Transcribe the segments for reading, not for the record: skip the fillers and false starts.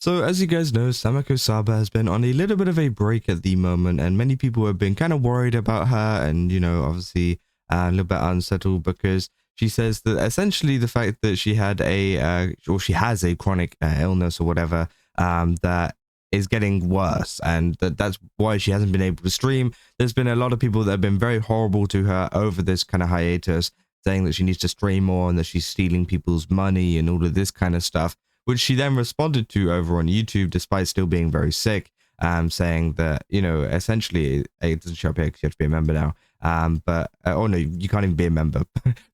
So as you guys know, Sameko Saba has been on a little bit of a break at the moment, and many people have been kind of worried about her and, obviously a little bit unsettled because she says that essentially the fact that she had or she has a chronic illness or whatever, that is getting worse, and that's why she hasn't been able to stream. There's been a lot of people that have been very horrible to her over this kind of hiatus, saying that she needs to stream more and that she's stealing people's money and all of this kind of stuff, which she then responded to over on YouTube, despite still being very sick, saying that, essentially, it doesn't show up here because you have to be a member now, oh no, you can't even be a member,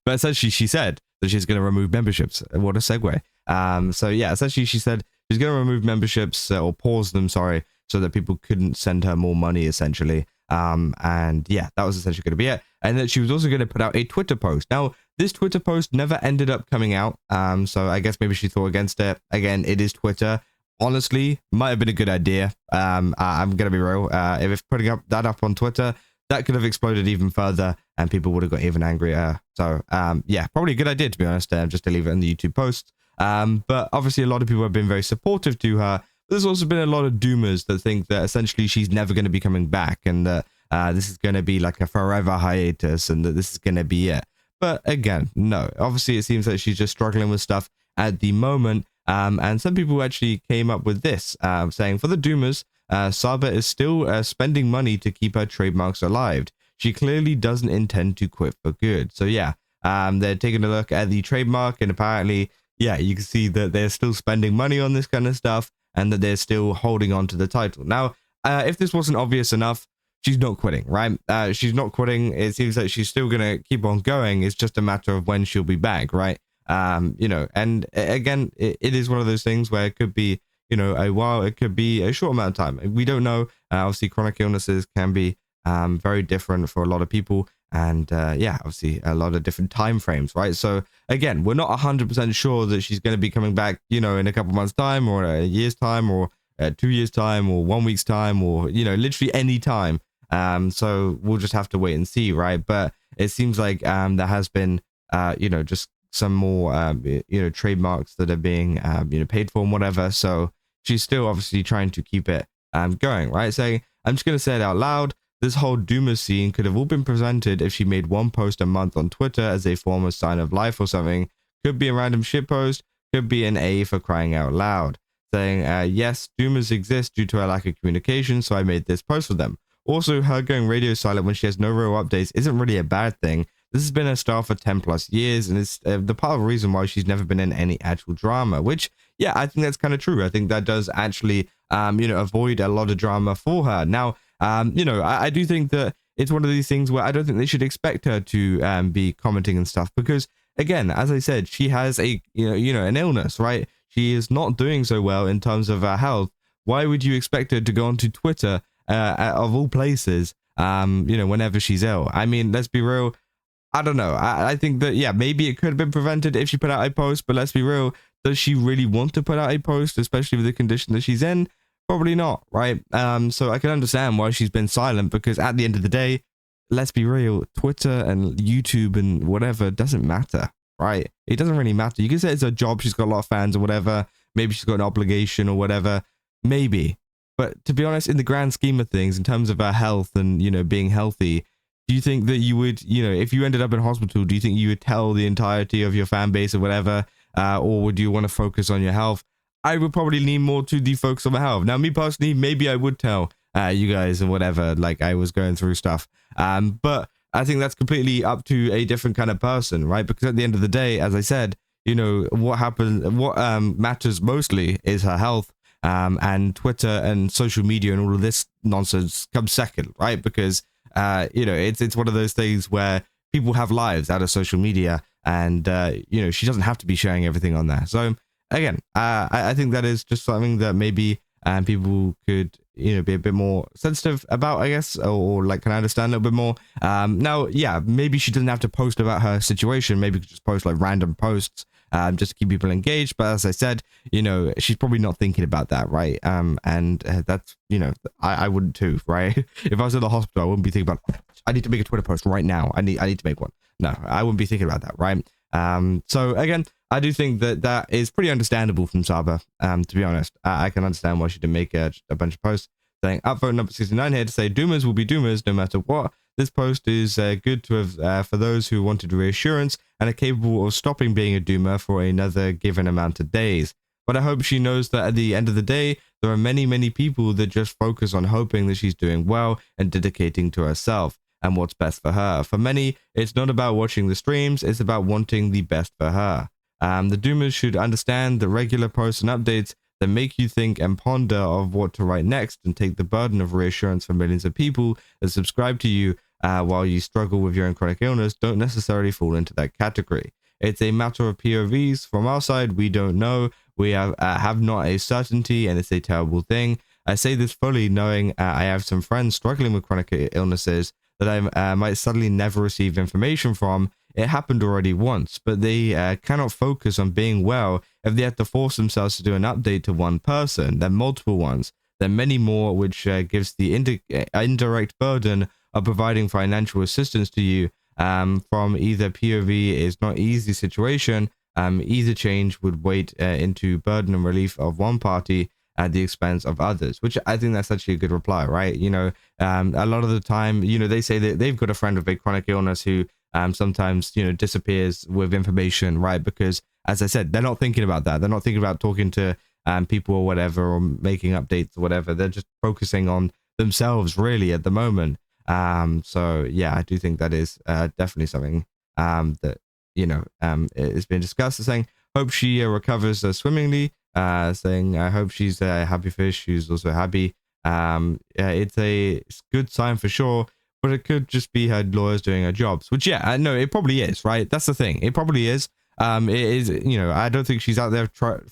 but essentially she said that she's going to remove memberships. What a segue. So yeah, essentially she said she's going to remove memberships, or pause them, sorry, so that people couldn't send her more money, essentially. And yeah, that was essentially going to be it. And that she was also going to put out a Twitter post. Now, this Twitter post never ended up coming out. So I guess maybe she thought against it. Again, it is Twitter. Honestly, might have been a good idea. I'm going to be real. If putting that up on Twitter, that could have exploded even further and people would have got even angrier. So yeah, probably a good idea, to be honest, just to leave it in the YouTube post. But obviously a lot of people have been very supportive to her. There's also been a lot of doomers that think that essentially she's never going to be coming back, and that this is going to be like a forever hiatus, and that this is going to be it. But again, no. Obviously, it seems like she's just struggling with stuff at the moment. And some people actually came up with this, saying, for the doomers, Saba is still spending money to keep her trademarks alive. She clearly doesn't intend to quit for good. So yeah, they're taking a look at the trademark, and apparently, yeah, you can see that they're still spending money on this kind of stuff, and that they're still holding on to the title. Now, if this wasn't obvious enough, she's not quitting, right? She's not quitting. It seems like she's still going to keep on going. It's just a matter of when she'll be back, right? And again, it is one of those things where it could be, a while, it could be a short amount of time. We don't know. Obviously, chronic illnesses can be very different for a lot of people. And yeah, obviously a lot of different time frames, right? So again, we're not 100% sure that she's going to be coming back, in a couple months time, or a year's time, or 2 years time, or 1 week's time, or, literally any time. So we'll just have to wait and see, right? But it seems like there has been, just some more, trademarks that are being, paid for and whatever. So she's still obviously trying to keep it going, right? Saying, I'm just going to say it out loud. This whole doomer scene could have all been prevented if she made one post a month on Twitter as a form of sign of life or something. Could be a random shit post, could be an A for crying out loud. Saying, yes, doomers exist due to a lack of communication, so I made this post for them. Also, her going radio silent when she has no real updates isn't really a bad thing. This has been her style for 10 plus years, and it's the part of the reason why she's never been in any actual drama, which, yeah, I think that's kind of true. I think that does actually, avoid a lot of drama for her. Now, I do think that it's one of these things where I don't think they should expect her to be commenting and stuff, because, again, as I said, she has an illness, right? She is not doing so well in terms of her health. Why would you expect her to go onto Twitter, of all places, whenever she's ill? I mean, let's be real. I don't know. I think that, yeah, maybe it could have been prevented if she put out a post, but let's be real. Does she really want to put out a post, especially with the condition that she's in? Probably not, right? So I can understand why she's been silent, because at the end of the day, let's be real, Twitter and YouTube and whatever doesn't matter, right? It doesn't really matter. You can say it's her job, she's got a lot of fans or whatever. Maybe she's got an obligation or whatever. Maybe. But to be honest, in the grand scheme of things, in terms of her health and, being healthy, do you think that you would, if you ended up in hospital, do you think you would tell the entirety of your fan base or whatever? Or would you want to focus on your health? I would probably lean more to the focus on my health. Now, me personally, maybe I would tell you guys and whatever, like I was going through stuff. But I think that's completely up to a different kind of person, right? Because at the end of the day, as I said, what matters mostly is her health. And Twitter and social media and all of this nonsense comes second, right? Because, it's one of those things where people have lives out of social media, and, she doesn't have to be sharing everything on there. So, again, I think that is just something that maybe people could, be a bit more sensitive about, I guess, or like can understand a little bit more. Now, yeah, maybe she doesn't have to post about her situation. Maybe just post like random posts, just to keep people engaged. But as I said, she's probably not thinking about that, right? And that's, I wouldn't too, right? If I was in the hospital, I wouldn't be thinking about, I need to make a Twitter post right now. I need to make one. No, I wouldn't be thinking about that, right? So again, I do think that that is pretty understandable from Saba. To be honest, I can understand why she didn't make a bunch of posts saying upvote number 69 here to say doomers will be doomers no matter what. This post is good to have for those who wanted reassurance and are capable of stopping being a doomer for another given amount of days. But I hope she knows that at the end of the day, there are many people that just focus on hoping that she's doing well and dedicating to herself and what's best for her. For many, it's not about watching the streams, it's about wanting the best for her. The doomers should understand the regular posts and updates that make you think and ponder of what to write next and take the burden of reassurance for millions of people that subscribe to you while you struggle with your own chronic illness don't necessarily fall into that category. It's a matter of POVs. From our side, we don't know. We have not a certainty, and it's a terrible thing. I say this fully knowing I have some friends struggling with chronic illnesses that I might suddenly never receive information from. It happened already once, but they cannot focus on being well if they have to force themselves to do an update to one person, then multiple ones, then many more, which gives the indirect burden of providing financial assistance to you from either POV is not easy situation. Either change would wait into burden and relief of one party at the expense of others, which I think that's actually a good reply, right? You know, a lot of the time, you know, they say that they've got a friend with a chronic illness who sometimes, you know, disappears with information, right? Because as I said, they're not thinking about that. They're not thinking about talking to people or whatever, or making updates or whatever. They're just focusing on themselves really at the moment. So yeah, I do think that is definitely something that, you know, it's been discussed. Saying, hope she recovers swimmingly. Saying, I hope she's a happy fish. She's also happy. It's a good sign for sure, but it could just be her lawyers doing her jobs, which, yeah, no, it probably is, right? That's the thing. It probably is. It is, you know, I don't think she's out there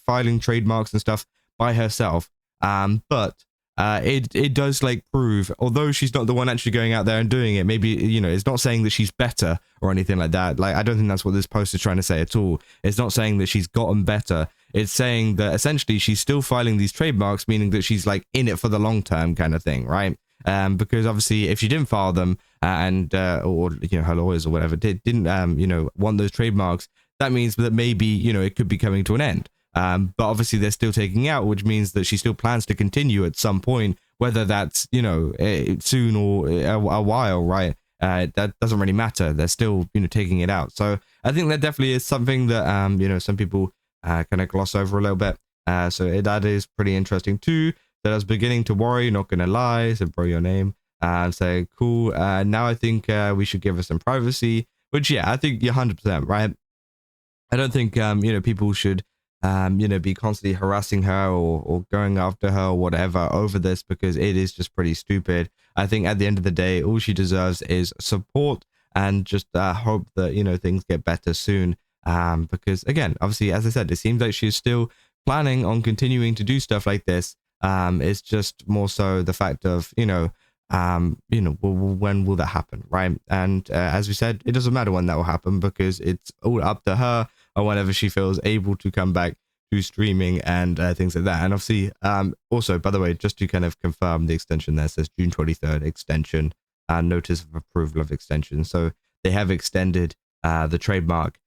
filing trademarks and stuff by herself. But it does like prove, although she's not the one actually going out there and doing it, maybe, you know, it's not saying that she's better or anything like that. Like, I don't think that's what this post is trying to say at all. It's not saying that she's gotten better. It's saying that essentially she's still filing these trademarks, meaning that she's like in it for the long term kind of thing, right? Because obviously if she didn't file them or, you know, her lawyers or whatever didn't, you know, want those trademarks, that means that maybe, you know, it could be coming to an end. But obviously they're still taking out, which means that she still plans to continue at some point, whether that's, you know, soon or a while, right? That doesn't really matter. They're still, you know, taking it out. So I think that definitely is something that, you know, some people kind of gloss over a little bit. So that is pretty interesting too. That I was beginning to worry, not gonna lie. So bro, your name. Say cool. Now I think we should give her some privacy. Which, yeah, I think you're 100% right. I don't think you know, people should you know, be constantly harassing her or going after her or whatever over this, because it is just pretty stupid. I think at the end of the day, all she deserves is support and just hope that, you know, things get better soon. Because again, obviously, as I said, it seems like she's still planning on continuing to do stuff like this. It's just more so the fact of, you know, when will that happen, right? And as we said, it doesn't matter when that will happen, because it's all up to her or whenever she feels able to come back to streaming and things like that. And obviously, also, by the way, just to kind of confirm the extension there, says June 23rd extension, notice of approval of extension. So they have extended the trademark.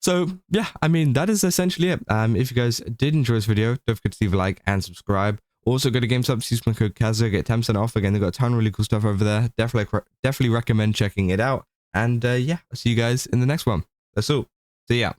So yeah, I mean, that is essentially it. If you guys did enjoy this video, don't forget to leave a like and subscribe. Also, go to GameStop, use my code Kaza, get 10% off. Again, they've got a ton of really cool stuff over there. Definitely recommend checking it out. And yeah, I'll see you guys in the next one. That's all. See ya.